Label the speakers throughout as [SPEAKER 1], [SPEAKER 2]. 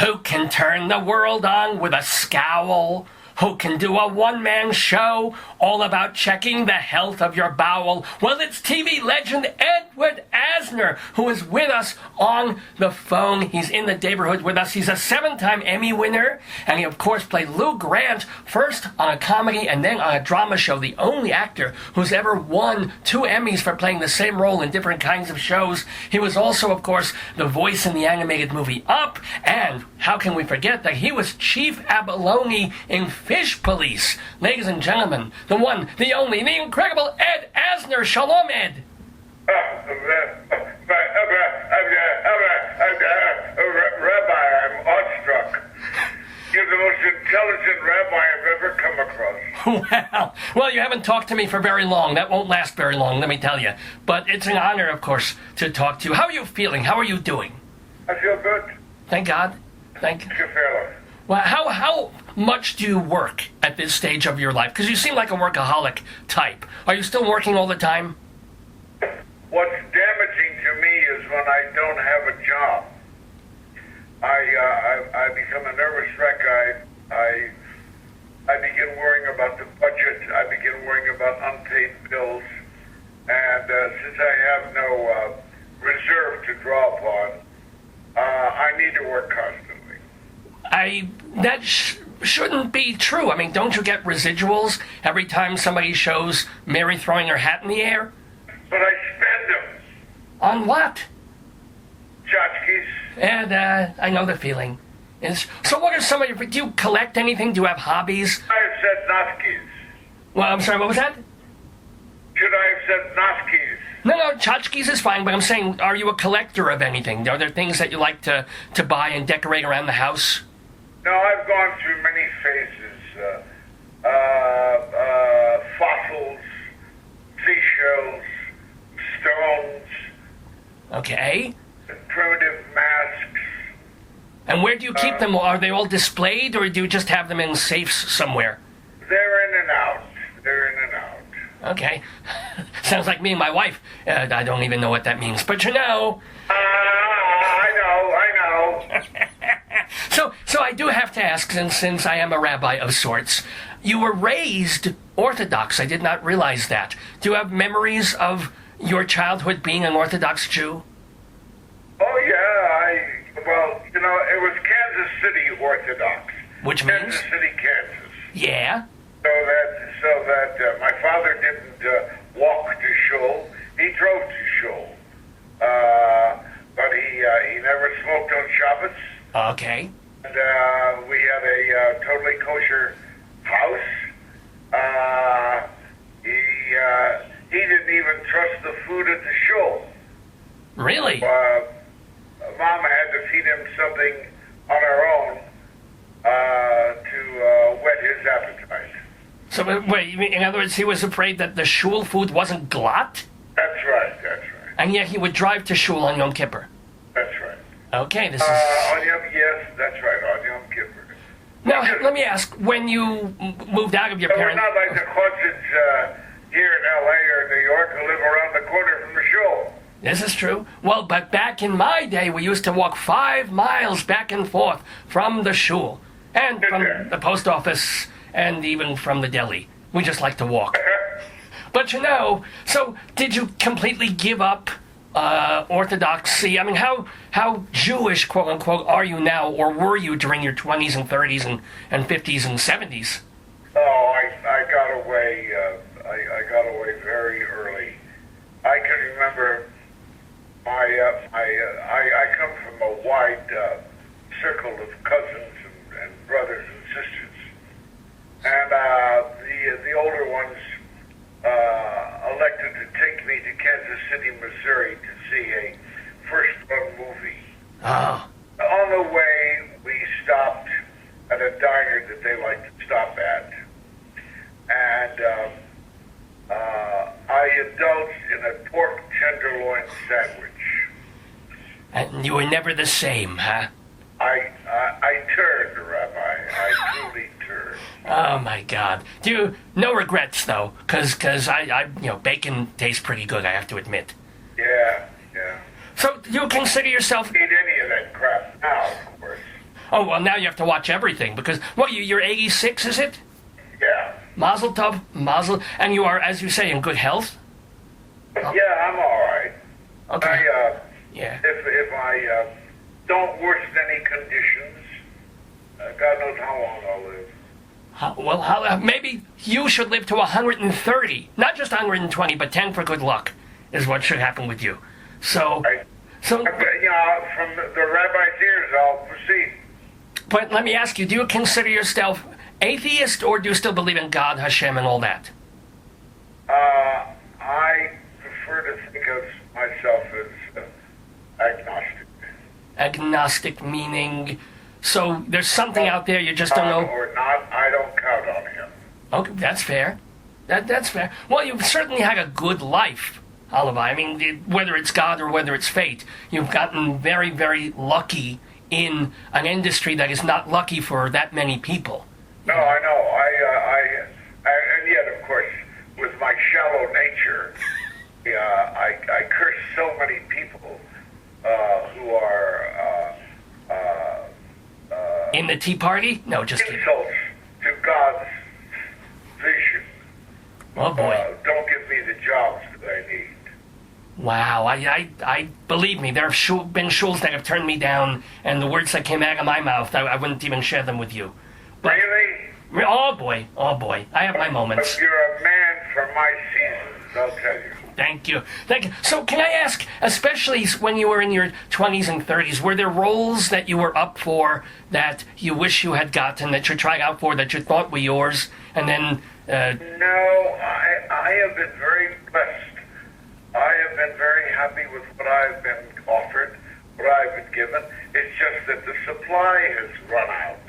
[SPEAKER 1] Who can turn the world on with a scowl? Who can do a one-man show all about checking the health of your bowel? Well, it's TV legend Edward Asner, who is with us on the phone. He's in the neighborhood with us. He's a 7-time Emmy winner, and he, of course, played Lou Grant, first on a comedy and then on a drama show, the only actor who's ever won 2 Emmys for playing the same role in different kinds of shows. He was also, of course, the voice in the animated movie Up, and how can we forget that he was Chief Abalone in Fish Police. Ladies and gentlemen, the one, the only, the incredible Ed Asner. Shalom, Ed.
[SPEAKER 2] Rabbi, I'm awestruck. You're the most intelligent rabbi I've ever come across.
[SPEAKER 1] Well, you haven't talked to me for very long. That won't last very long, let me tell you. But it's an honor, of course, to talk to you. How are you feeling? How are you doing?
[SPEAKER 2] I feel good.
[SPEAKER 1] Thank God. Thank
[SPEAKER 2] you. Feeling?
[SPEAKER 1] Well, how much do you work at this stage of your life? Because you seem like a workaholic type. Are you still working all the time?
[SPEAKER 2] What's damaging to me is when I don't have a job. I become a nervous wreck. I begin worrying about the budget. I begin worrying about unpaid bills. And since I have no reserve to draw upon, I need to work constantly.
[SPEAKER 1] That shouldn't be true. I mean, don't you get residuals every time somebody shows Mary throwing her hat in the air?
[SPEAKER 2] But I spend them.
[SPEAKER 1] On what?
[SPEAKER 2] Tchotchkes.
[SPEAKER 1] And I know the feeling. So what are some of your... Do you collect anything? Do you have hobbies?
[SPEAKER 2] I have said noskis.
[SPEAKER 1] Well, I'm sorry, what was that?
[SPEAKER 2] Should I have said noskis?
[SPEAKER 1] No, tchotchkes is fine, but I'm saying, are you a collector of anything? Are there things that you like to buy and decorate around the house?
[SPEAKER 2] No, I've gone through many phases. Fossils, seashells, stones.
[SPEAKER 1] Okay.
[SPEAKER 2] Primitive masks.
[SPEAKER 1] And where do you keep them? Are they all displayed, or do you just have them in safes somewhere?
[SPEAKER 2] They're in and out. They're in and out.
[SPEAKER 1] Okay. Sounds like me and my wife. I don't even know what that means, but you know.
[SPEAKER 2] I know.
[SPEAKER 1] So I do have to ask, since I am a rabbi of sorts, you were raised Orthodox. I did not realize that. Do you have memories of your childhood being an Orthodox Jew?
[SPEAKER 2] Oh, yeah. Well, it was Kansas City Orthodox.
[SPEAKER 1] Which means?
[SPEAKER 2] Kansas City, Kansas.
[SPEAKER 1] Yeah.
[SPEAKER 2] So that my father didn't walk to shul. He drove to shul. But he never smoked on Shabbos.
[SPEAKER 1] Okay.
[SPEAKER 2] And we had a totally kosher house. He didn't even trust the food at the shul.
[SPEAKER 1] Really?
[SPEAKER 2] Mama had to feed him something on her own to whet his appetite.
[SPEAKER 1] So, wait, you mean, in other words, he was afraid that the shul food wasn't glatt?
[SPEAKER 2] That's right.
[SPEAKER 1] And yet he would drive to shul on Yom Kippur?
[SPEAKER 2] That's right.
[SPEAKER 1] Okay, this is...
[SPEAKER 2] Yes, that's right, on Yom Kippur.
[SPEAKER 1] Now, let me ask, when you moved out of your parents...
[SPEAKER 2] We're not like the Cousins here in L.A. or New York who live around the corner from the shul.
[SPEAKER 1] This is true. Well, but back in my day, we used to walk 5 miles back and forth from the shul, and from the post office, and even from the deli. We just like to walk. But so did you completely give up Orthodoxy? I mean, how Jewish, quote unquote, are you now, or were you during your 20s and 30s and 50s and 70s?
[SPEAKER 2] Oh, I got away. I got away very early. I can remember I come from a wide circle of cousins and brothers and sisters, and the older ones elected to take me to Kansas City, Missouri to see a first-run movie.
[SPEAKER 1] Oh.
[SPEAKER 2] On the way, we stopped at a diner that they like to stop at, and I indulged in a pork tenderloin sandwich.
[SPEAKER 1] And you were never the same, huh?
[SPEAKER 2] I turned, Rabbi. I truly turned.
[SPEAKER 1] Oh my God! No regrets though, cause bacon tastes pretty good. I have to admit.
[SPEAKER 2] Yeah.
[SPEAKER 1] So do you consider yourself?
[SPEAKER 2] Eat any of that crap now, of course.
[SPEAKER 1] Oh, well, now you have to watch everything because, what, you're 86, is it?
[SPEAKER 2] Yeah.
[SPEAKER 1] Mazel tov, mazel. And you are, as you say, in good health?
[SPEAKER 2] Yeah, I'm all right.
[SPEAKER 1] Okay.
[SPEAKER 2] Yeah. If I don't worsen any conditions, God knows how long I'll live.
[SPEAKER 1] Maybe you should live to 130. Not just 120, but 10 for good luck is what should happen with you. So,
[SPEAKER 2] from the rabbi's ears, I'll proceed.
[SPEAKER 1] But let me ask you, do you consider yourself atheist, or do you still believe in God, Hashem, and all that?
[SPEAKER 2] I prefer to think of myself as agnostic.
[SPEAKER 1] Agnostic meaning, so there's something out there you just don't know?
[SPEAKER 2] Or not, I don't count on him.
[SPEAKER 1] Okay, that's fair. That's fair. Well, you've certainly had a good life, Oliver. I mean, whether it's God or whether it's fate, you've gotten very, very lucky in an industry that is not lucky for that many people.
[SPEAKER 2] No, I know. And yet, of course, with my shallow nature, I curse so many people who are
[SPEAKER 1] in the Tea Party? No, just kidding.
[SPEAKER 2] Insults to God's vision.
[SPEAKER 1] Oh boy!
[SPEAKER 2] Don't give me the jobs that I need.
[SPEAKER 1] Wow, I believe me, there have been shuls that have turned me down, and the words that came out of my mouth, I wouldn't even share them with you. But,
[SPEAKER 2] really?
[SPEAKER 1] Oh boy, I have my moments.
[SPEAKER 2] But you're a man for my seasons, I'll tell you.
[SPEAKER 1] Thank you. So can I ask, especially when you were in your 20s and 30s, were there roles that you were up for that you wish you had gotten, that you tried out for, that you thought were yours, and then...
[SPEAKER 2] No, I have been very blessed. I have been very happy with what I've been offered, what I've been given. It's just that the supply has run out,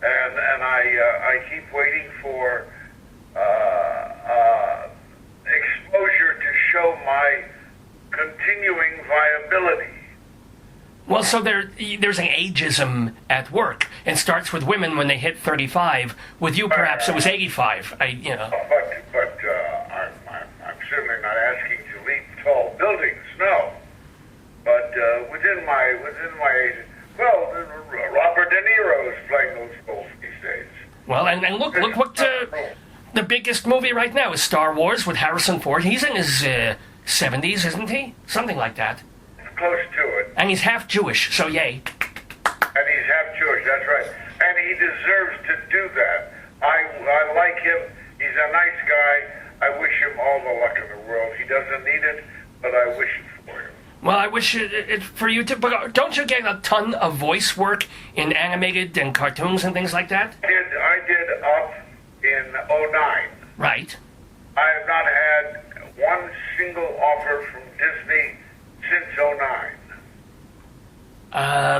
[SPEAKER 2] and I keep waiting for exposure to show my continuing viability.
[SPEAKER 1] Well, so there's an ageism at work. It starts with women when they hit 35. With you, perhaps it was 85.
[SPEAKER 2] But I'm certainly not asking to leap tall buildings, no. But within my well, Robert De Niro is playing those roles these days.
[SPEAKER 1] Well, and look what the biggest movie right now is Star Wars with Harrison Ford. He's in his 70s, isn't he? Something like that.
[SPEAKER 2] Close to it.
[SPEAKER 1] And he's half Jewish, so yay.
[SPEAKER 2] And he's half Jewish, that's right. And he deserves to do that. I like him. He's a nice guy. I wish him all the luck in the world. He doesn't need it, but I wish it for him. Well,
[SPEAKER 1] I wish it for you too. But don't you get a ton of voice work in animated and cartoons and things like that?
[SPEAKER 2] I did Up in '09.
[SPEAKER 1] Right.
[SPEAKER 2] I have not had one single offer from Disney since '09.
[SPEAKER 1] I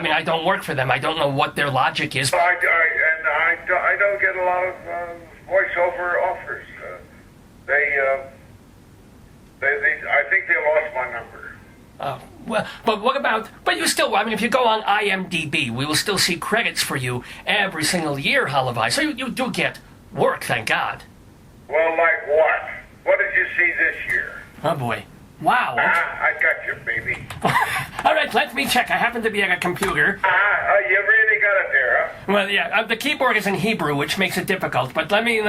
[SPEAKER 1] mean, I don't work for them. I don't know what their logic is.
[SPEAKER 2] I don't get a lot of voiceover offers. I think they lost my number.
[SPEAKER 1] Well, but what about? But you still. I mean, if you go on IMDb, we will still see credits for you every single year, Halavai. So you do get work, thank God.
[SPEAKER 2] Well, like what? What did you see this year?
[SPEAKER 1] Oh boy. Wow.
[SPEAKER 2] I got you, baby.
[SPEAKER 1] All right, let me check. I happen to be at a computer.
[SPEAKER 2] You really got it there, huh?
[SPEAKER 1] Well, yeah, the keyboard is in Hebrew, which makes it difficult. But let me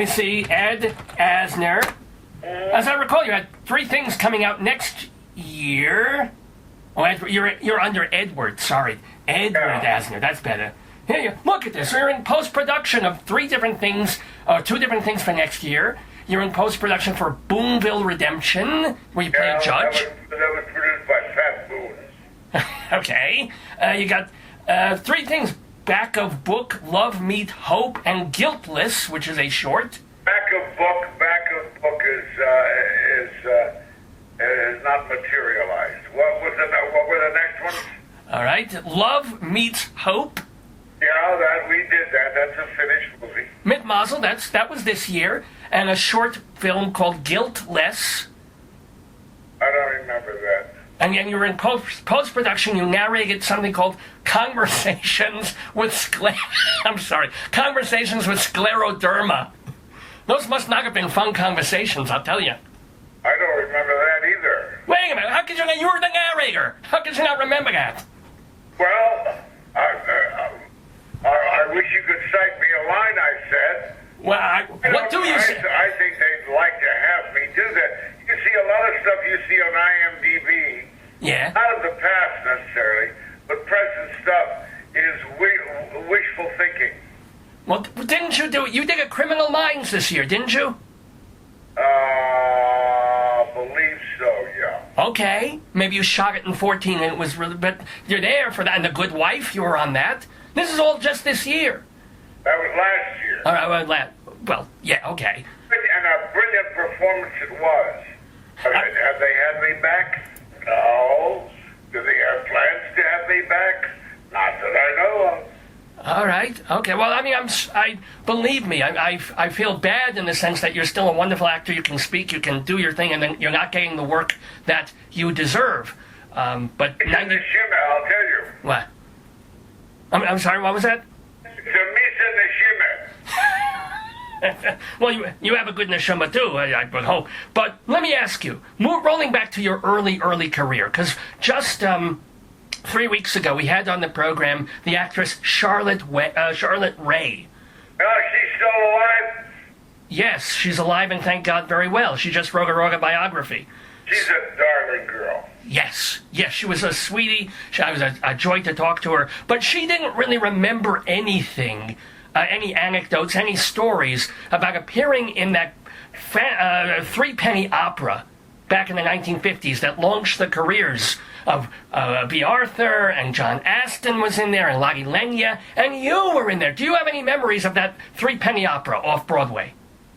[SPEAKER 1] see. Ed Asner. As I recall, you had 3 things coming out next year. Oh, you're under Edward. Sorry, Edward Asner. That's better. Here you look at this. You're in post-production of 3 different things, 2 different things for next year. You're in post-production for Boonville Redemption, where you play a judge.
[SPEAKER 2] That was produced by Fat Boone.
[SPEAKER 1] Okay. You got 3 things. Back of Book, Love, Meet, Hope, and Guiltless, which is a short.
[SPEAKER 2] Back of book is not materialized. What were the next ones?
[SPEAKER 1] All right. Love Meets Hope.
[SPEAKER 2] Yeah, we did that. That's a finished movie.
[SPEAKER 1] Mit Mazel, that was this year. And a short film called Guiltless.
[SPEAKER 2] I don't remember that.
[SPEAKER 1] And you were in post-production. You narrated something called Conversations with Conversations with Scleroderma. Those must not have been fun conversations, I'll tell you.
[SPEAKER 2] I don't remember that either.
[SPEAKER 1] Wait a minute. How could you were the narrator. How could you not remember that?
[SPEAKER 2] Well, I wish you could cite me a line, I said.
[SPEAKER 1] Well, what do you say?
[SPEAKER 2] I think they'd like to have me do that. You see a lot of stuff you see on IMDb.
[SPEAKER 1] Yeah.
[SPEAKER 2] Not of the past necessarily, but present stuff is wishful thinking.
[SPEAKER 1] Well, didn't you do it? You did a Criminal Minds this year, didn't you?
[SPEAKER 2] Believe so, yeah.
[SPEAKER 1] Okay. Maybe you shot it in 14 and it was really, but you're there for that. And The Good Wife, you were on that. This is all just this year.
[SPEAKER 2] That was last year.
[SPEAKER 1] All right, well, yeah, okay.
[SPEAKER 2] And a brilliant performance it was. Have they had me back? No. Do they have plans to have me back? Not that I know of.
[SPEAKER 1] All right. Okay. Well, I mean, believe me, I feel bad in the sense that you're still a wonderful actor. You can speak, you can do your thing, and then you're not getting the work that you deserve. But
[SPEAKER 2] It's in the shimmer, I'll tell you.
[SPEAKER 1] What? I'm sorry. What was that?
[SPEAKER 2] It's a miss in the shimmer.
[SPEAKER 1] Well, you have a good neshama too, I would hope. But let me ask you, rolling back to your early career, because just 3 weeks ago we had on the program the actress Charlotte Ray.
[SPEAKER 2] Oh, she's still alive?
[SPEAKER 1] Yes, she's alive and thank God very well. She just wrote her autobiography.
[SPEAKER 2] She's a darling girl.
[SPEAKER 1] Yes, she was a sweetie. I was a joy to talk to her. But she didn't really remember anything, any anecdotes, any stories about appearing in that Threepenny opera back in the 1950s that launched the careers of B. Arthur, and John Aston was in there, and Lottie Lenya, and you were in there. Do you have any memories of that Threepenny opera off Broadway?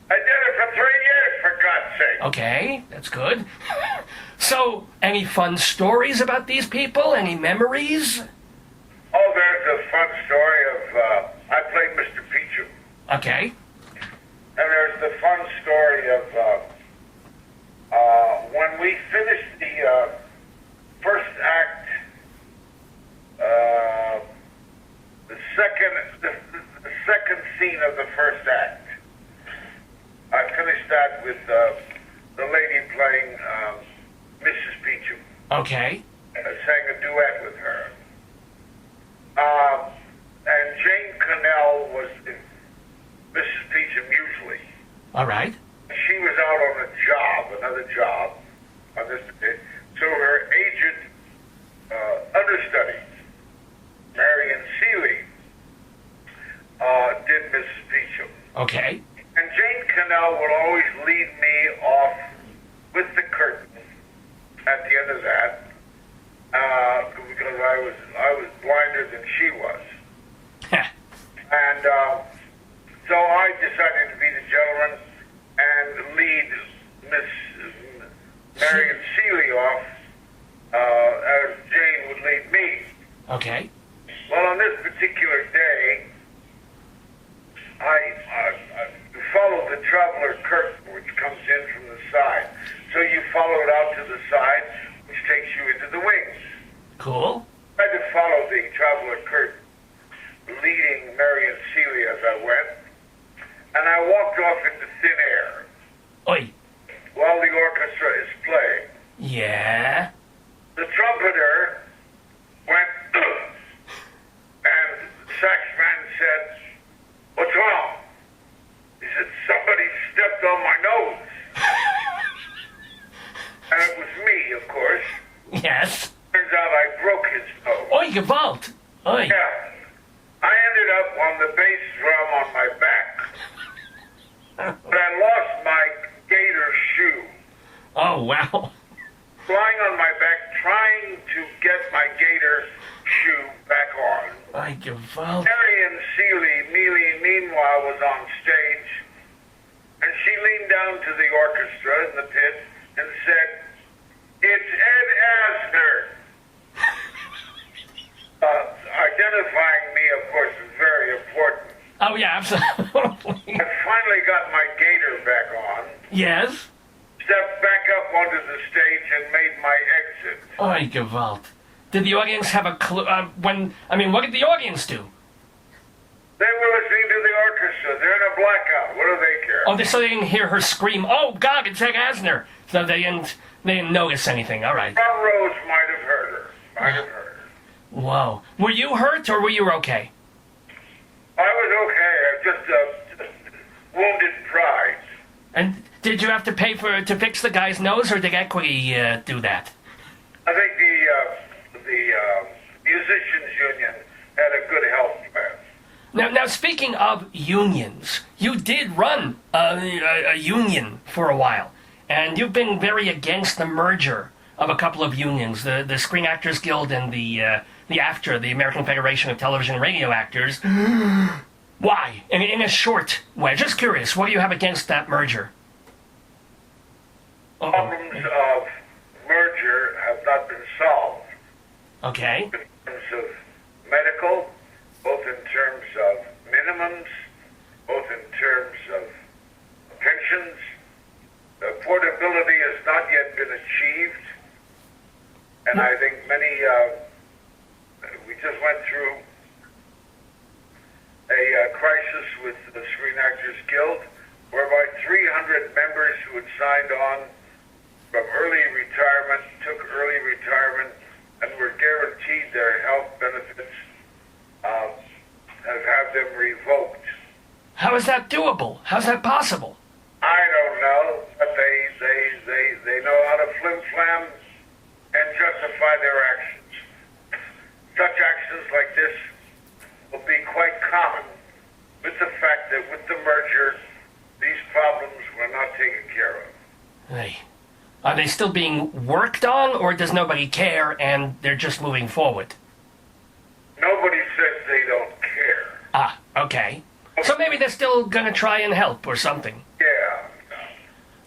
[SPEAKER 2] I did it for 3 years, for God's sake.
[SPEAKER 1] Okay, that's good. So, any fun stories about these people? Any memories?
[SPEAKER 2] Oh, there's a fun story of, I played Mr. Peachum.
[SPEAKER 1] Okay.
[SPEAKER 2] And there's the fun story of, when we finished the first act, the second scene of the first act, I finished that with the lady playing Mrs. Peachum.
[SPEAKER 1] Okay.
[SPEAKER 2] I sang a duet with her. And Jane Connell was Mrs. Peachum usually.
[SPEAKER 1] All right.
[SPEAKER 2] She was out on another job, on this day. So her agent, understudy, Marion Seeley, did Mrs. Peachum.
[SPEAKER 1] Okay.
[SPEAKER 2] And Jane Connell would always lead me off with the curtain at the end of that, because I was blinder than she was. And so I decided to be the gentleman and lead Miss Marion Seeley off, as Jane would lead me.
[SPEAKER 1] Okay.
[SPEAKER 2] Well, on this particular day, I followed the traveler curtain, which comes in from the side. So you follow it out to the side, which takes you into the wings.
[SPEAKER 1] Cool.
[SPEAKER 2] I had to follow the traveler curtain, leading Marion Seeley as I went, and I walked off into thin air.
[SPEAKER 1] Oi.
[SPEAKER 2] While the orchestra is playing.
[SPEAKER 1] Yeah.
[SPEAKER 2] The trumpeter went, and the saxophone said, "What's wrong?" He said, "Somebody stepped on my nose." And it was me, of course.
[SPEAKER 1] Yes.
[SPEAKER 2] Turns out I broke his nose.
[SPEAKER 1] Oi, gewalt. Oi.
[SPEAKER 2] Yeah. I ended up on the bass drum on my back. But I lost my gator shoe.
[SPEAKER 1] Oh, wow.
[SPEAKER 2] Flying on my back, trying to get my gator shoe back on.
[SPEAKER 1] Oi, gewalt.
[SPEAKER 2] Marion Seeley, meanwhile, was on stage, and she leaned down to the orchestra in the pit and said, "It's Ed Asner." Identifying me, of course, is very important.
[SPEAKER 1] Oh, yeah, absolutely.
[SPEAKER 2] I finally got my gator back on,
[SPEAKER 1] Yes.
[SPEAKER 2] stepped back up onto the stage, and made my exit.
[SPEAKER 1] Oi, gewalt. Did the audience have a clue? What did the audience do?
[SPEAKER 2] They were listening to the orchestra. They're in a blackout. What do they care?
[SPEAKER 1] Oh, so they didn't hear her scream, "Oh, God, it's Ed Asner." So they didn't notice anything. All right.
[SPEAKER 2] Front rows might have heard her.
[SPEAKER 1] Whoa. Were you hurt or were you okay?
[SPEAKER 2] I was okay. I just wounded pride.
[SPEAKER 1] And did you have to pay to fix the guy's nose, or did Equity do that?
[SPEAKER 2] I think the musicians union had a good health plan.
[SPEAKER 1] Now, speaking of unions, you did run a union for a while, and you've been very against the merger of a couple of unions, the Screen Actors Guild and the AFTRA, the American Federation of Television and Radio Actors. Why? In a short way. Just curious, what do you have against that merger?
[SPEAKER 2] Problems of merger have not been solved.
[SPEAKER 1] Okay.
[SPEAKER 2] In terms of medical, both in terms of minimums, both in terms of pensions. Affordability has not yet been achieved. And I think we just went through a crisis with the Screen Actors Guild, whereby 300 members who had signed on from early retirement, took early retirement, and were guaranteed their health benefits, have had them revoked.
[SPEAKER 1] How is that doable? How's that possible?
[SPEAKER 2] I don't know, but they know how to flim-flam and justify their actions. Such actions like this will be quite common with the fact that with the merger, these problems were not taken care of.
[SPEAKER 1] Hey. Are they still being worked on, or does nobody care and they're just moving forward?
[SPEAKER 2] Nobody says they don't care.
[SPEAKER 1] Ah, okay. So maybe they're still going to try and help or something.
[SPEAKER 2] Yeah.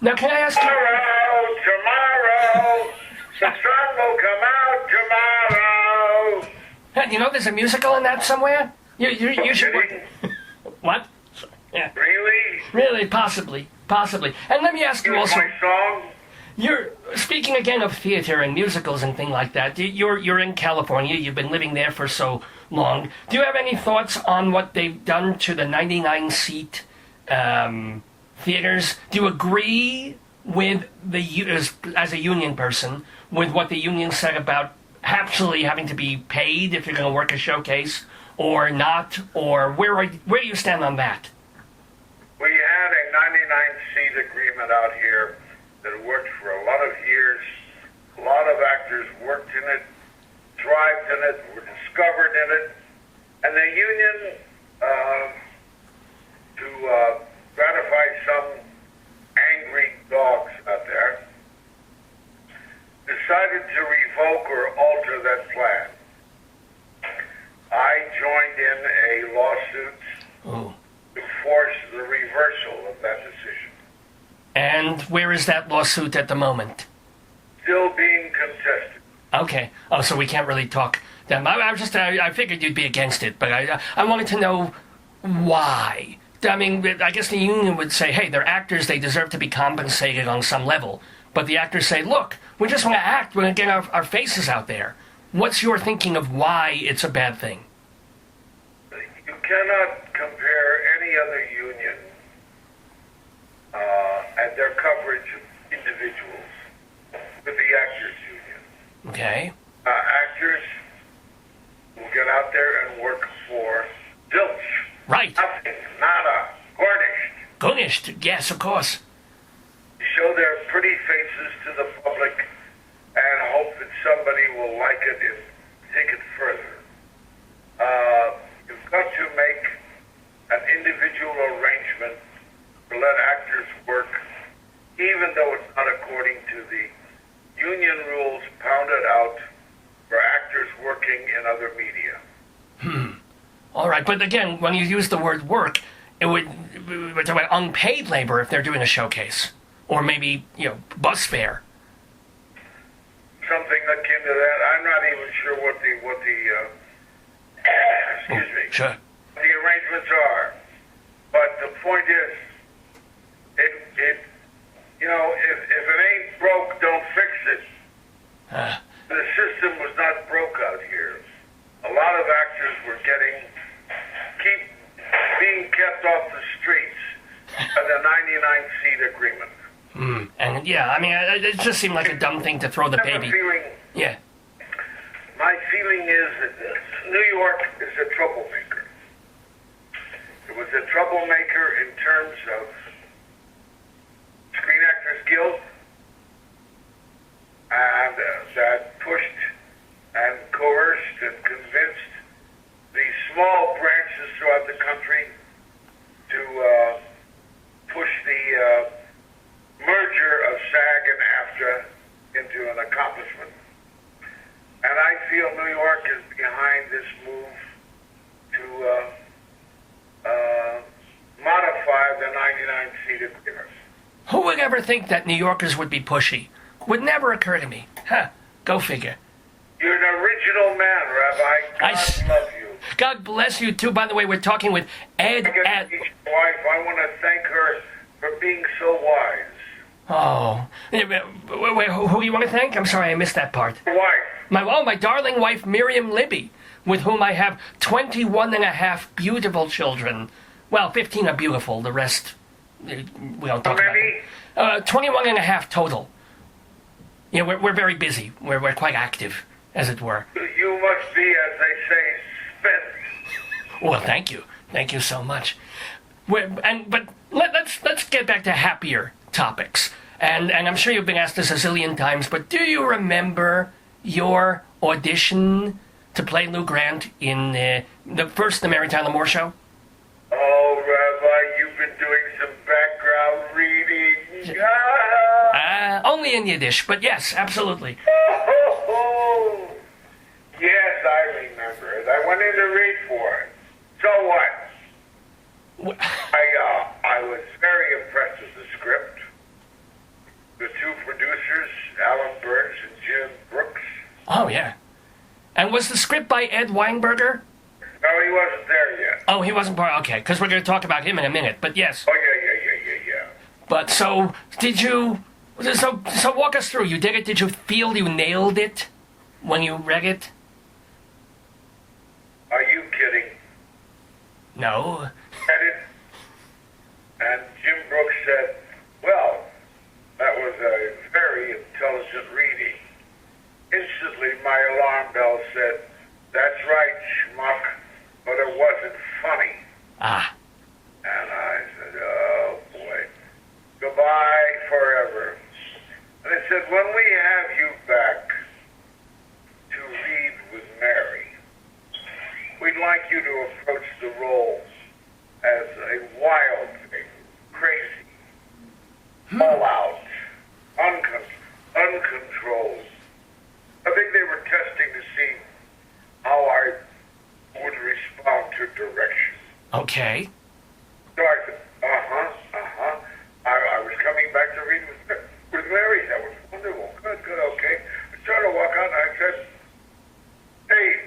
[SPEAKER 1] Now, can I ask you...
[SPEAKER 2] Tomorrow, the sun will come out tomorrow.
[SPEAKER 1] Hey, you know there's a musical in that somewhere? You should... What? Yeah.
[SPEAKER 2] Really?
[SPEAKER 1] Really, possibly. And let me ask you also...
[SPEAKER 2] My song?
[SPEAKER 1] You're speaking again of theater and musicals and things like that. You're in California. You've been living there for so long. Do you have any thoughts on what they've done to the 99-seat theaters? Do you agree with as a union person with what the union said about actually having to be paid if you're going to work a showcase or not? Or where do you stand on that?
[SPEAKER 2] We had a 99-seat agreement out here that worked for a lot of years. A lot of actors worked in it, thrived in it, were discovered in it. And the union, to gratify some angry dogs out there, decided to revoke or alter that plan. I joined in a lawsuit to force the reversal of that decision.
[SPEAKER 1] And where is that lawsuit at the moment?
[SPEAKER 2] Still being contested.
[SPEAKER 1] Okay. Oh, so we can't really talk. I figured you'd be against it, but I wanted to know why. I mean, I guess the union would say, hey, they're actors, they deserve to be compensated on some level. But the actors say, look, we just want to act, we're going to get our faces out there. What's your thinking of why it's a bad thing?
[SPEAKER 2] You cannot compare any other union and their coverage of individuals with the actors union.
[SPEAKER 1] Okay.
[SPEAKER 2] Actors will get out there and work for zilch.
[SPEAKER 1] Right.
[SPEAKER 2] Nothing, nada, garnished.
[SPEAKER 1] Yes, of course.
[SPEAKER 2] Show their pretty faces to the public and hope that somebody will like it and take it further. You've got to make an individual arrangement to let actors work, even though it's not according to the union rules pounded out for actors working in other media.
[SPEAKER 1] All right, but again, when you use the word work, we're talking about unpaid labor if they're doing a showcase. Or maybe, bus fare.
[SPEAKER 2] Something akin to that. I'm not even sure what the
[SPEAKER 1] Sure.
[SPEAKER 2] the arrangements are. But the point is, if it ain't broke, don't fix it. The system was not broke out here. A lot of actors were being kept off the streets by the 99-seat agreement.
[SPEAKER 1] And it just seemed like a dumb thing to throw the baby.
[SPEAKER 2] My feeling is that troublemaker. It was a troublemaker in terms of Screen Actors Guild, and that pushed and coerced and convinced the small branches throughout the country to push the merger of SAG and AFTRA into an accomplishment. And I feel New York is behind this move to modify the 99-seat agreement.
[SPEAKER 1] Who would ever think that New Yorkers would be pushy? Would never occur to me. Huh, go figure.
[SPEAKER 2] You're an original man, Rabbi. God love you.
[SPEAKER 1] God bless you, too. By the way, we're talking with Ed
[SPEAKER 2] Asner. Wife, I want to thank her for being so wise.
[SPEAKER 1] Oh. Wait, who do you want to thank? I'm sorry, I missed that part.
[SPEAKER 2] Wife.
[SPEAKER 1] My darling wife, Miriam Libby, with whom I have 21 and a half beautiful children. Well, 15 are beautiful. The rest, we don't talk about. 21 and a half total. Yeah, we're very busy. We're quite active, as it were.
[SPEAKER 2] You must be, as they say, spent.
[SPEAKER 1] Well, thank you. Thank you so much. But let's get back to happier topics. And I'm sure you've been asked this a zillion times, but do you remember your audition to play Lou Grant in the Mary Tyler Moore Show?
[SPEAKER 2] Oh, Rabbi, you've been doing some background reading.
[SPEAKER 1] Only in Yiddish, but yes, absolutely.
[SPEAKER 2] Oh, yes, I remember it. I went in to read for it. So what? I was very impressed with the script. The two producers, Alan Burns and Jim Brooks.
[SPEAKER 1] Oh, yeah. And was the script by Ed Weinberger?
[SPEAKER 2] No, he wasn't there yet.
[SPEAKER 1] Oh, he wasn't part. Okay, because we're going to talk about him in a minute. But yes.
[SPEAKER 2] Oh, yeah.
[SPEAKER 1] But so did you? So walk us through. You did it. Did you feel you nailed it when you read it?
[SPEAKER 2] Are you kidding?
[SPEAKER 1] No.
[SPEAKER 2] Read it, and Jim Brooks said, "Well, that was a very intelligent reading." Instantly, my alarm bell said, "That's right, schmuck, but it wasn't funny."
[SPEAKER 1] Ah.
[SPEAKER 2] And I said, "Oh, boy. Goodbye forever." And I said, "When we have you back to read with Mary, we'd like you to approach the role as a wild thing, crazy, all out, uncontrolled." I think they were testing to see how I would respond to direction.
[SPEAKER 1] Okay.
[SPEAKER 2] So I said, I was coming back to read with Mary. That was wonderful. Good, okay. I started to walk out and I said, "Hey,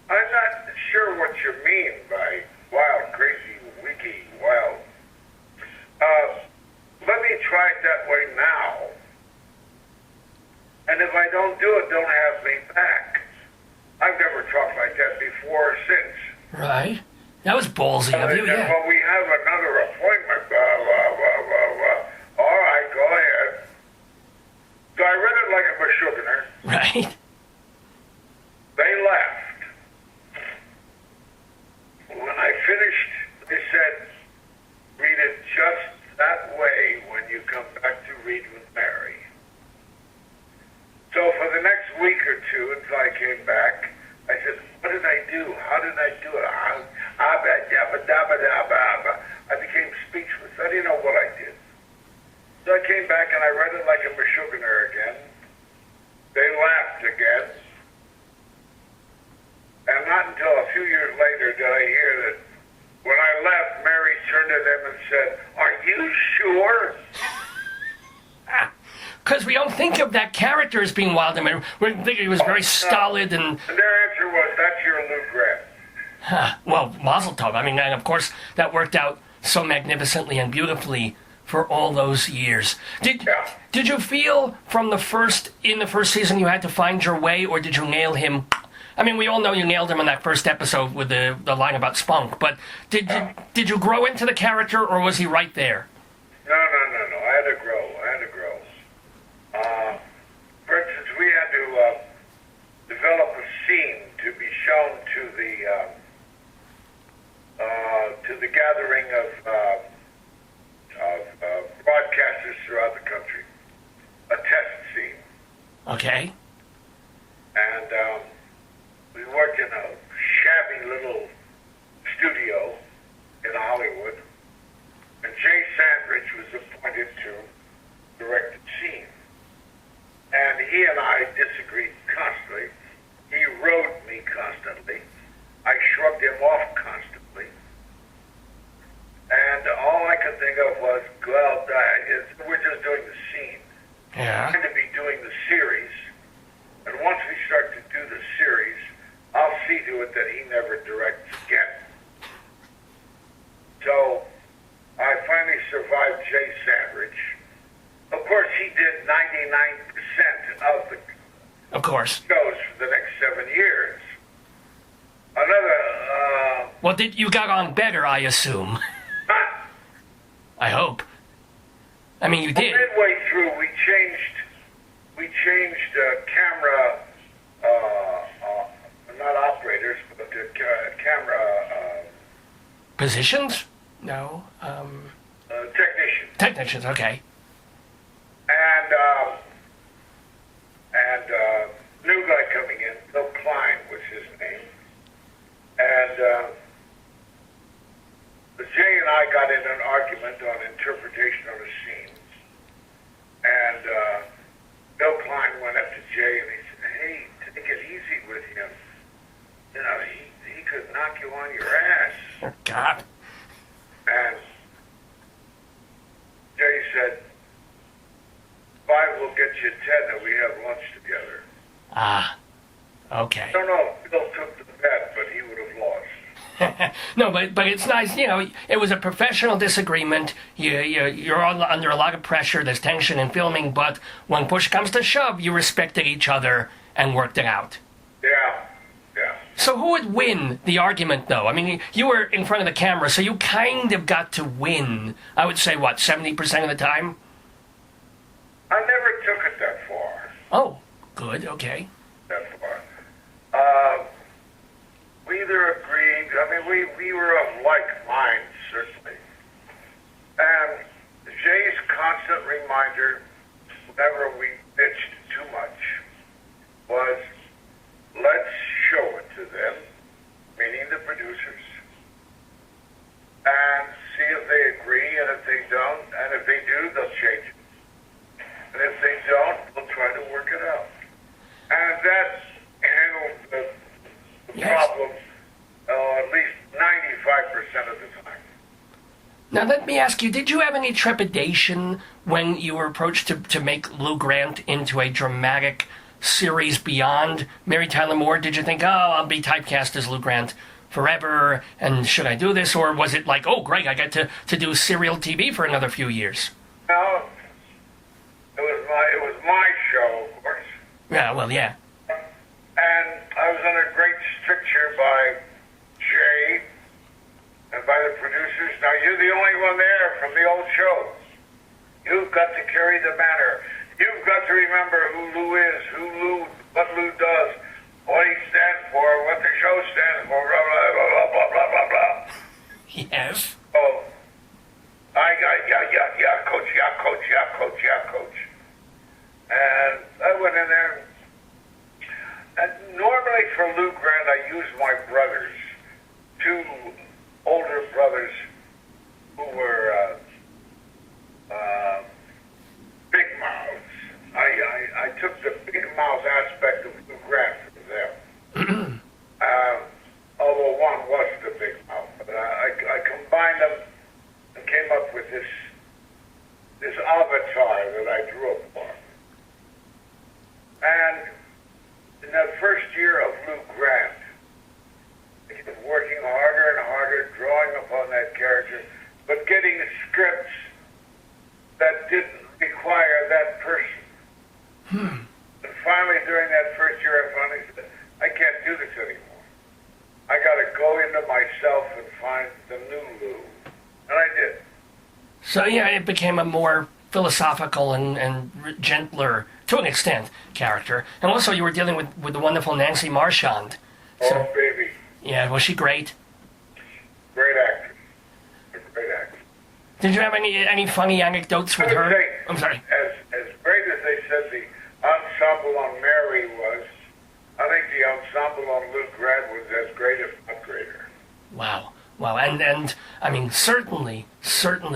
[SPEAKER 2] I'm not sure what you mean by wild, crazy, wiki, wild. Let me try it that way now. And if I don't do it, don't have me back." I've never talked like that before or since.
[SPEAKER 1] Right. That was ballsy of you, yeah.
[SPEAKER 2] Well, we have another appointment. All right, go ahead. So I read it like a Meshuggah.
[SPEAKER 1] Right.
[SPEAKER 2] They laughed. When I finished, they said, "Read it just that way when you come back to read with Mary." So for the next week or two, until I came back, I said, "What did I do? How did I do it?" I became speechless. I didn't know what I did. So I came back and I read it like a Meshuggah again. They laughed again. And not until a few years later did I hear that when I left, Mary turned to them and said, "Are you sure?"
[SPEAKER 1] Because we don't think of that character as being wild. I mean, we think he was very stolid and...
[SPEAKER 2] And their answer was, "That's your Lou Grant."
[SPEAKER 1] Well, Mazel Tov. I mean, and of course, that worked out so magnificently and beautifully for all those years. Did you feel in the first season you had to find your way, or did you nail him? I mean, we all know you nailed him in that first episode with the line about spunk, but did you grow into the character, or was he right there?
[SPEAKER 2] No. I had to grow. For instance, we had to develop a scene to be shown to the
[SPEAKER 1] Okay.
[SPEAKER 2] And we worked in a shabby little studio in Hollywood. And Jay Sandrich was appointed to direct the scene. And he and I disagreed constantly. He rode me constantly. I shrugged him off constantly. And all I could think of was, well, we're just doing the scene.
[SPEAKER 1] Yeah.
[SPEAKER 2] We're going to be doing the series. And once we start to do the series, I'll see to it that he never directs again. So I finally survived Jay Sandrich. Of course, he did 99% of the
[SPEAKER 1] Of course.
[SPEAKER 2] shows for the next 7 years. Another,
[SPEAKER 1] Well, you got on better, I assume. I hope. I mean, you did.
[SPEAKER 2] midway through, we changed camera, not operators, but camera
[SPEAKER 1] Positions? No.
[SPEAKER 2] technicians.
[SPEAKER 1] Technicians, okay.
[SPEAKER 2] And new guy coming in, Bill Klein was his name. And Jay and I got in an argument on interpretation of the scenes. And Bill Klein went up to Jay and he said, hey, take it easy with him. You know, he could knock you on your ass.
[SPEAKER 1] Oh, God.
[SPEAKER 2] And Jay said, 5 will get you 10 and we have lunch together.
[SPEAKER 1] Ah. Okay.
[SPEAKER 2] I don't know if Bill took the bet, but he would have lost.
[SPEAKER 1] No, but it's nice, you know, it was a professional disagreement. You're under a lot of pressure, there's tension in filming, but when push comes to shove, you respected each other and worked it out.
[SPEAKER 2] Yeah, yeah.
[SPEAKER 1] So who would win the argument, though? I mean, you were in front of the camera, so you kind of got to win. I would say, what, 70% of the time?
[SPEAKER 2] I never took it that far.
[SPEAKER 1] Oh, good, okay.
[SPEAKER 2] That far. We either agreed, I mean, we were of like minds, certainly. And Jay's constant reminder, whenever we bitched too much, was, let's show it to them, meaning the producers, and see if they agree, and if they don't, and if they do, they'll change it. And if they don't, we'll try to work it out. And that handled the
[SPEAKER 1] Yes.
[SPEAKER 2] problem at least 95% of the time.
[SPEAKER 1] Now, let me ask you, did you have any trepidation when you were approached to make Lou Grant into a dramatic series beyond Mary Tyler Moore? Did you think, oh, I'll be typecast as Lou Grant forever, and should I do this? Or was it like, oh, great, I get to do serial TV for another few years?
[SPEAKER 2] No, it was my show, of course.
[SPEAKER 1] Yeah, well, yeah.
[SPEAKER 2] And I was under great stricture by Jay and by the producers. Now, you're the only one there from the old show. You've got to carry the banner. You've got to remember who Lou is, what Lou does, what he stands for, what the show stands for, blah, blah, blah, blah, blah, blah, blah, blah.
[SPEAKER 1] Yes.
[SPEAKER 2] Oh, yeah, coach. And I went in there. And normally for Lou Grant, I use my brothers, 2 older brothers who were big mouths. I took the big mouth aspect of Lou Grant from them. Although one was the big mouth. But I combined them and came up with this avatar that I drew upon. And in that first year of Lou Grant, I kept working harder and harder, drawing upon that character, but getting scripts that didn't require that person. And finally, during that first year, I finally said, I can't do this anymore. I got to go into myself and find the new Lou. And I did.
[SPEAKER 1] So, yeah, it became a more philosophical and gentler, to an extent, character. And also you were dealing with the wonderful Nancy Marchand. So,
[SPEAKER 2] Oh, baby.
[SPEAKER 1] yeah, was she great?
[SPEAKER 2] Great actress. A great actress.
[SPEAKER 1] Did you have any funny anecdotes with
[SPEAKER 2] I would
[SPEAKER 1] her?
[SPEAKER 2] say,
[SPEAKER 1] I'm sorry.
[SPEAKER 2] As great as they said the ensemble on great, if not greater.
[SPEAKER 1] Wow. Wow. And I mean, certainly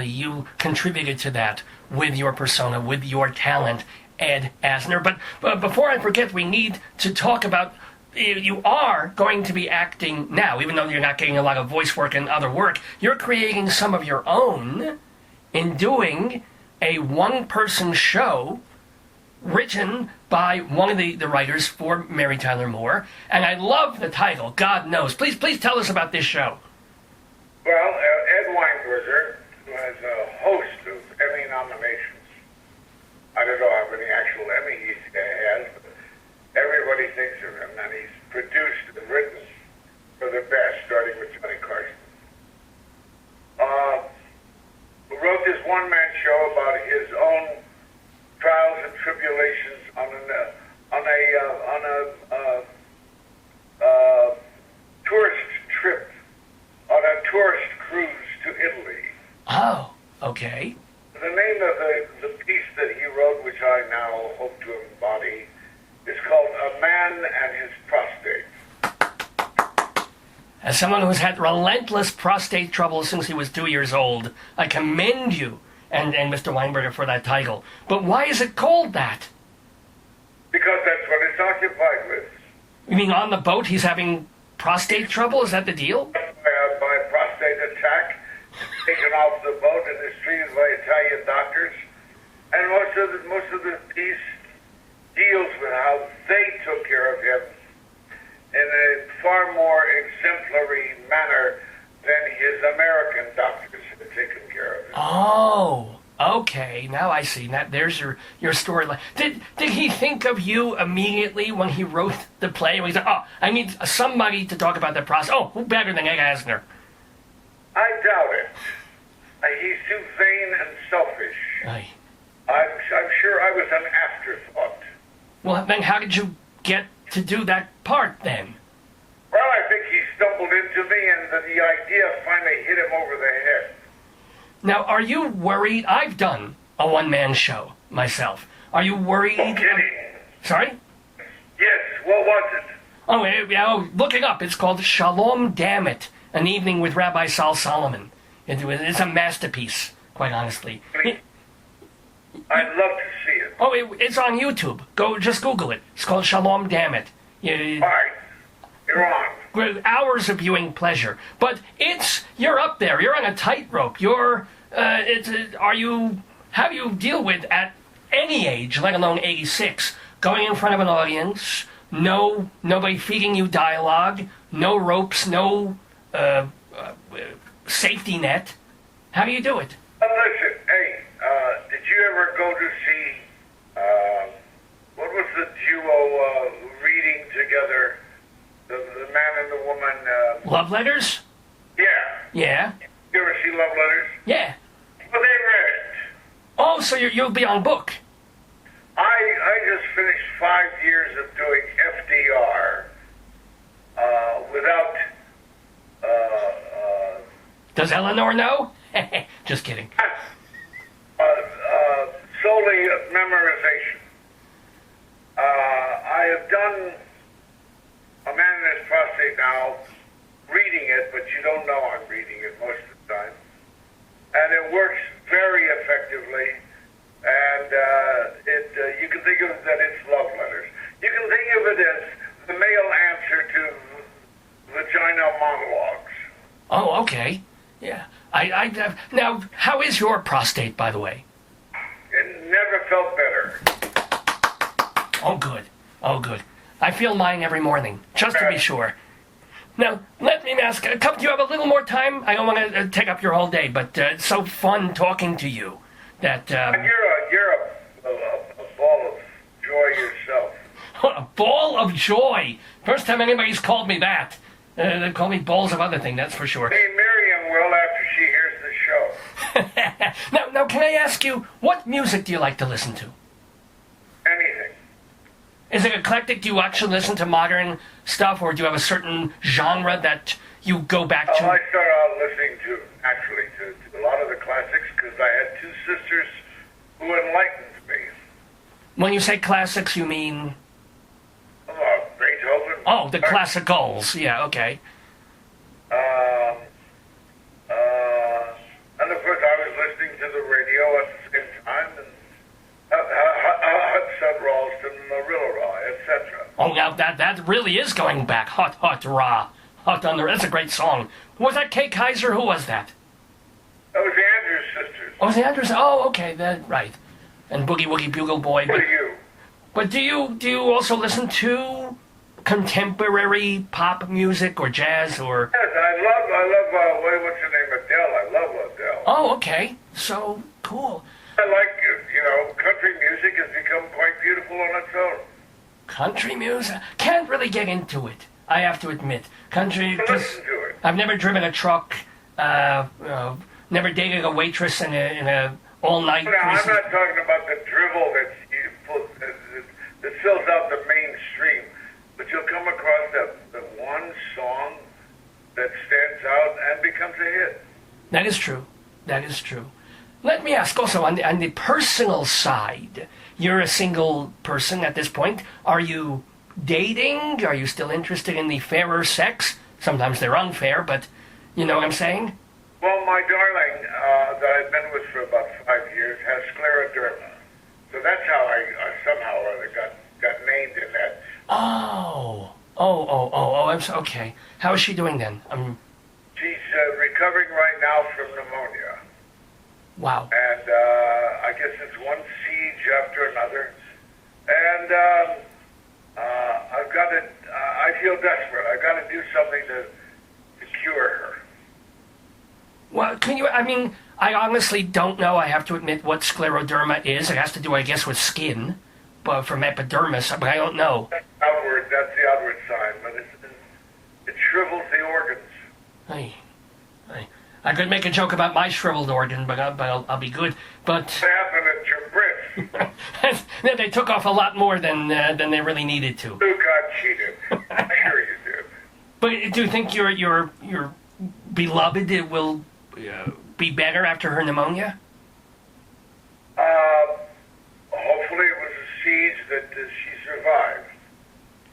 [SPEAKER 1] you contributed to that with your persona, with your talent, Ed Asner. But before I forget, we need to talk about, you are going to be acting now, even though you're not getting a lot of voice work and other work. You're creating some of your own in doing a one-person show written by one of the writers for Mary Tyler Moore. And I love the title, God Knows. Please tell us about this show.
[SPEAKER 2] Well, Ed Weinberger, who has a host of Emmy nominations. I don't know how many actual Emmy he has, but everybody thinks of him, and he's produced and written for the best, starting with Johnny Carson. Who wrote this one-man show about his own trials and tribulations on a tourist trip, on a tourist cruise to Italy.
[SPEAKER 1] Oh, okay.
[SPEAKER 2] The name of the piece that he wrote, which I now hope to embody, is called A Man and His Prostate.
[SPEAKER 1] As someone who's had relentless prostate trouble since he was 2 years old, I commend you and Mr. Weinberger for that title. But why is it called that?
[SPEAKER 2] Because that's what it's occupied with.
[SPEAKER 1] You mean on the boat he's having prostate trouble? Is that the deal?
[SPEAKER 2] By prostate attack, taken off the boat and is treated by Italian doctors. And most of the piece deals with how they took care of him in a far more exemplary manner than his American doctors had taken care of him.
[SPEAKER 1] Oh, okay. Now I see. There's your storyline. Did he think of you immediately when he wrote the play? When he said, "Oh, I need somebody to talk about the process." Oh, who better than Ed Asner?
[SPEAKER 2] I doubt it. He's too vain and selfish.
[SPEAKER 1] Aye.
[SPEAKER 2] I'm sure I was an afterthought.
[SPEAKER 1] Well, then how did you get to do that part then?
[SPEAKER 2] Well, I think he stumbled into me, and the idea finally hit him over the head.
[SPEAKER 1] Now, are you worried? I've done a one-man show myself. Are you worried?
[SPEAKER 2] No kidding.
[SPEAKER 1] Sorry?
[SPEAKER 2] Yes, what was it?
[SPEAKER 1] Oh, look it up. It's called Shalom Damn It, An Evening with Rabbi Sol Solomon. It's a masterpiece, quite honestly.
[SPEAKER 2] I'd love to see it.
[SPEAKER 1] Oh, it's on YouTube. Just Google it. It's called Shalom Damn It.
[SPEAKER 2] All right, you're on.
[SPEAKER 1] Hours of viewing pleasure. But you're up there. You're on a tightrope. How do you deal with, at any age, let alone 86, going in front of an audience, nobody feeding you dialogue, no ropes, no safety net? How do you do it?
[SPEAKER 2] Listen, hey, did you ever go to see, what was the duo reading together, the man and the woman?
[SPEAKER 1] Love Letters?
[SPEAKER 2] Yeah.
[SPEAKER 1] Yeah.
[SPEAKER 2] You ever see Love Letters?
[SPEAKER 1] Yeah.
[SPEAKER 2] Well, they read it.
[SPEAKER 1] Oh, so you'll be on book.
[SPEAKER 2] I just finished 5 years of doing FDR without...
[SPEAKER 1] Does Eleanor know? Just kidding.
[SPEAKER 2] Solely memorization. I have done A Man in His Prostate now, reading it, but you don't know I'm reading it most of the time. And it works very effectively, and you can think of it that it's love letters. You can think of it as the male answer to vagina monologues.
[SPEAKER 1] Oh, okay. Yeah. Now, how is your prostate, by the way?
[SPEAKER 2] It never felt better.
[SPEAKER 1] Oh, good. Oh, good. I feel mine every morning, just to be sure. Now, let me ask, do you have a little more time? I don't want to take up your whole day, but it's so fun talking to you. That
[SPEAKER 2] You're a ball of joy yourself.
[SPEAKER 1] A ball of joy. First time anybody's called me that. They call me balls of other thing, that's for sure.
[SPEAKER 2] Hey, Miriam will after she hears the show.
[SPEAKER 1] Now, can I ask you, what music do you like to listen to?
[SPEAKER 2] Anything.
[SPEAKER 1] Is it eclectic? Do you actually listen to modern stuff, or do you have a certain genre that you go back to?
[SPEAKER 2] I started out listening to a lot of the classics because I had two sisters who enlightened me.
[SPEAKER 1] When you say classics, you mean?
[SPEAKER 2] Beethoven.
[SPEAKER 1] Oh, the classicals. Yeah, okay. that really is going back. Hot, hot, rah. Hot on the... That's a great song. Was that Kay Kaiser? Who was that?
[SPEAKER 2] That was the Andrews sisters.
[SPEAKER 1] Oh, it was the Andrews? Oh, okay, right. And Boogie Woogie Bugle Boy.
[SPEAKER 2] What are you?
[SPEAKER 1] But do you also listen to contemporary pop music or jazz or...
[SPEAKER 2] Yes, I love, what's her name, Adele. I love Adele.
[SPEAKER 1] Oh, okay. So, cool.
[SPEAKER 2] I like, country music has become quite beautiful on its own.
[SPEAKER 1] Country music? Can't really get into it, I have to admit. Country...
[SPEAKER 2] Listen to it.
[SPEAKER 1] I've never driven a truck, never dated a waitress in a all-night...
[SPEAKER 2] No, I'm not talking about the drivel that fills out the mainstream. But you'll come across the one song that stands out and becomes a hit.
[SPEAKER 1] That is true. That is true. Let me ask also, on the personal side, you're a single person at this point. Are you dating? Are you still interested in the fairer sex? Sometimes they're unfair, but you know what I'm saying?
[SPEAKER 2] Well, my darling, that I've been with for about 5 years, has scleroderma. So that's how I somehow or other got named in that.
[SPEAKER 1] Oh, I'm so, okay. How is she doing then?
[SPEAKER 2] She's recovering right now from pneumonia.
[SPEAKER 1] Wow.
[SPEAKER 2] And I guess it's one siege after another. And I've got to, I feel desperate. I've got to do something to cure her.
[SPEAKER 1] Well, I honestly don't know, I have to admit, what scleroderma is. It has to do, I guess, with skin, but from epidermis, but I don't know.
[SPEAKER 2] That's the outward sign, but it shrivels the organs.
[SPEAKER 1] I could make a joke about my shriveled organ, but I'll be good. But
[SPEAKER 2] What happened at your breast?
[SPEAKER 1] then they took off a lot more than they really needed to.
[SPEAKER 2] You got cheated. I'm sure you did.
[SPEAKER 1] But do you think your beloved will be better after her pneumonia?
[SPEAKER 2] Hopefully it was a siege that she survived.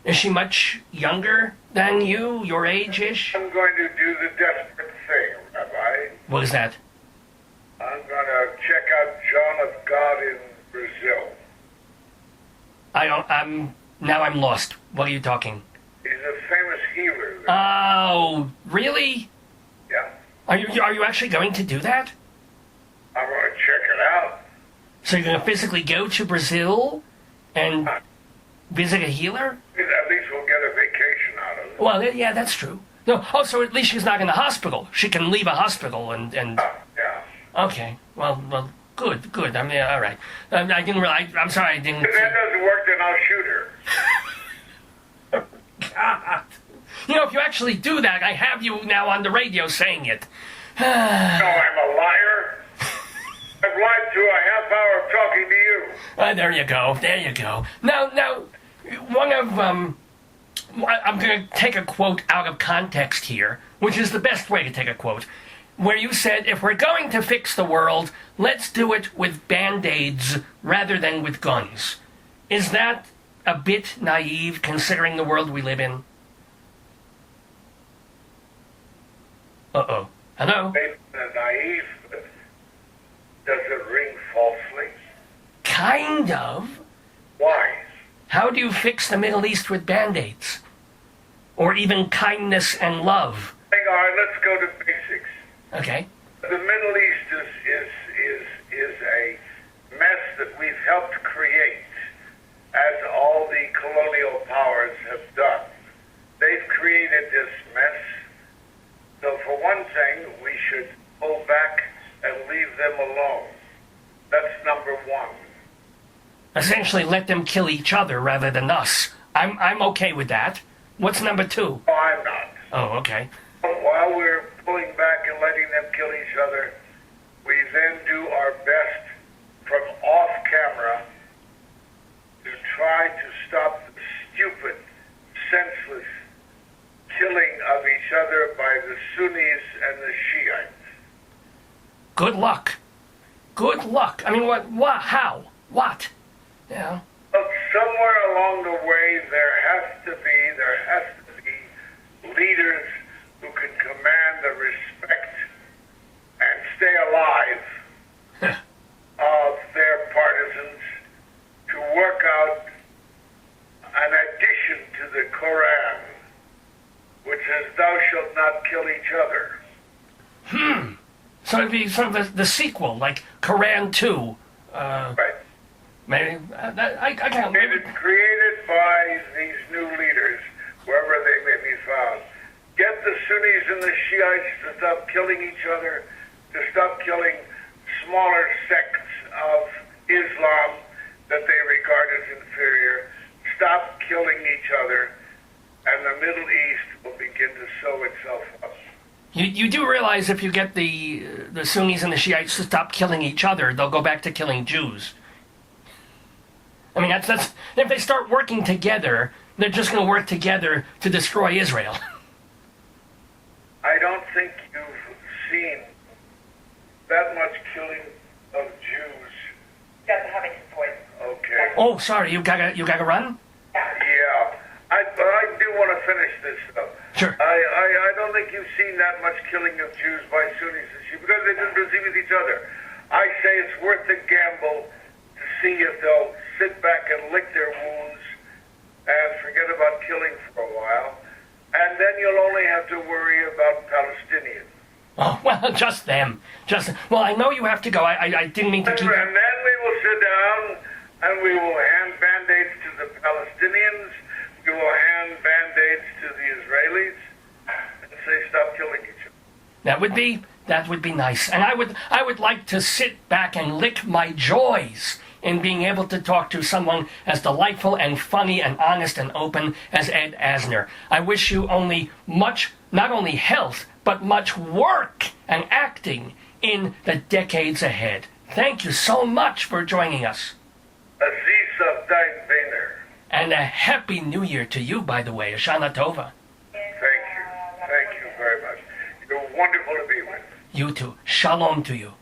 [SPEAKER 1] Is she much younger than you, your age-ish?
[SPEAKER 2] I'm going to do the desperate thing, Rabbi.
[SPEAKER 1] What is that?
[SPEAKER 2] I'm going to check out John of God in Brazil.
[SPEAKER 1] I'm lost. What are you talking?
[SPEAKER 2] He's a famous healer there.
[SPEAKER 1] Oh, really?
[SPEAKER 2] Yeah.
[SPEAKER 1] Are you actually going to do that?
[SPEAKER 2] I'm going to check it out.
[SPEAKER 1] So you're going to physically go to Brazil and visit a healer?
[SPEAKER 2] At least we'll get a vacation out of it.
[SPEAKER 1] Well, yeah, that's true. No, so at least she's not in the hospital. She can leave a hospital and...
[SPEAKER 2] Yeah.
[SPEAKER 1] Okay, well, good. I mean, all right. I didn't realize... I'm sorry, I didn't...
[SPEAKER 2] If that doesn't work, then I'll shoot her.
[SPEAKER 1] God. If you actually do that, I have you now on the radio saying it.
[SPEAKER 2] No, I'm a liar. I've lied through a half hour of talking to you.
[SPEAKER 1] There you go. Now, one of, I'm going to take a quote out of context here, which is the best way to take a quote, where you said, if we're going to fix the world, let's do it with Band-Aids rather than with guns. Is that a bit naive, considering the world we live in? Uh-oh. Hello?
[SPEAKER 2] Maybe naive, but does it ring falsely?
[SPEAKER 1] Kind of.
[SPEAKER 2] Why?
[SPEAKER 1] How do you fix the Middle East with Band-Aids? Or even kindness and love?
[SPEAKER 2] All right, let's go to basics.
[SPEAKER 1] Okay.
[SPEAKER 2] The Middle East is a mess that we've helped create, as all the colonial powers have done. They've created this mess. So for one thing, we should pull back and leave them alone. That's number one.
[SPEAKER 1] Essentially, let them kill each other rather than us. I'm okay with that. What's number two?
[SPEAKER 2] No, I'm not.
[SPEAKER 1] Oh, okay.
[SPEAKER 2] While we're pulling back and letting them kill each other, we then do our best from off camera to try to stop the stupid, senseless killing of each other by the Sunnis and the Shiites.
[SPEAKER 1] Good luck. Good luck. I mean, what, how? What? Yeah.
[SPEAKER 2] But somewhere along the way, there has to be leaders who can command the respect and stay alive of their partisans to work out an addition to the each other.
[SPEAKER 1] So it'd be sort of the sequel, like Quran 2.
[SPEAKER 2] Right.
[SPEAKER 1] Maybe I can't.
[SPEAKER 2] It is created by these new leaders, wherever they may be found. Get the Sunnis and the Shiites to stop killing each other, to stop killing smaller sects of Islam that they regard as inferior. Stop killing each other, and the Middle East will begin to sew itself up.
[SPEAKER 1] You do realize if you get the Sunnis and the Shiites to stop killing each other, they'll go back to killing Jews. I mean, that's if they start working together, they're just going to work together to destroy Israel.
[SPEAKER 2] I don't think you've seen that much killing of Jews.
[SPEAKER 3] Yes, I'm having some points.
[SPEAKER 2] Okay.
[SPEAKER 1] Oh, sorry, you gotta run?
[SPEAKER 2] Yeah. But I do want to finish this though.
[SPEAKER 1] Sure.
[SPEAKER 2] I don't think you've seen that much killing of Jews by Sunnis and Shiites because they didn't deceive with each other. I say it's worth the gamble to see if they'll sit back and lick their wounds and forget about killing for a while, and then you'll only have to worry about Palestinians.
[SPEAKER 1] Oh, well, just them. Well, I know you have to go. I didn't mean to keep...
[SPEAKER 2] And then we will sit down and we will hand Band-Aids to the Palestinians, we will hand Band-Aids to the Israelis, and say stop killing each other.
[SPEAKER 1] That would be nice. And I would like to sit back and lick my joys in being able to talk to someone as delightful and funny and honest and open as Ed Asner. I wish you only much, not only health, but much work and acting in the decades ahead. Thank you so much for joining us.
[SPEAKER 2] Aziz of Dein Weiner.
[SPEAKER 1] And a happy new year to you, by the way. Shana Tova.
[SPEAKER 2] Thank you. Thank you very much. You're wonderful to be with.
[SPEAKER 1] You too. Shalom to you.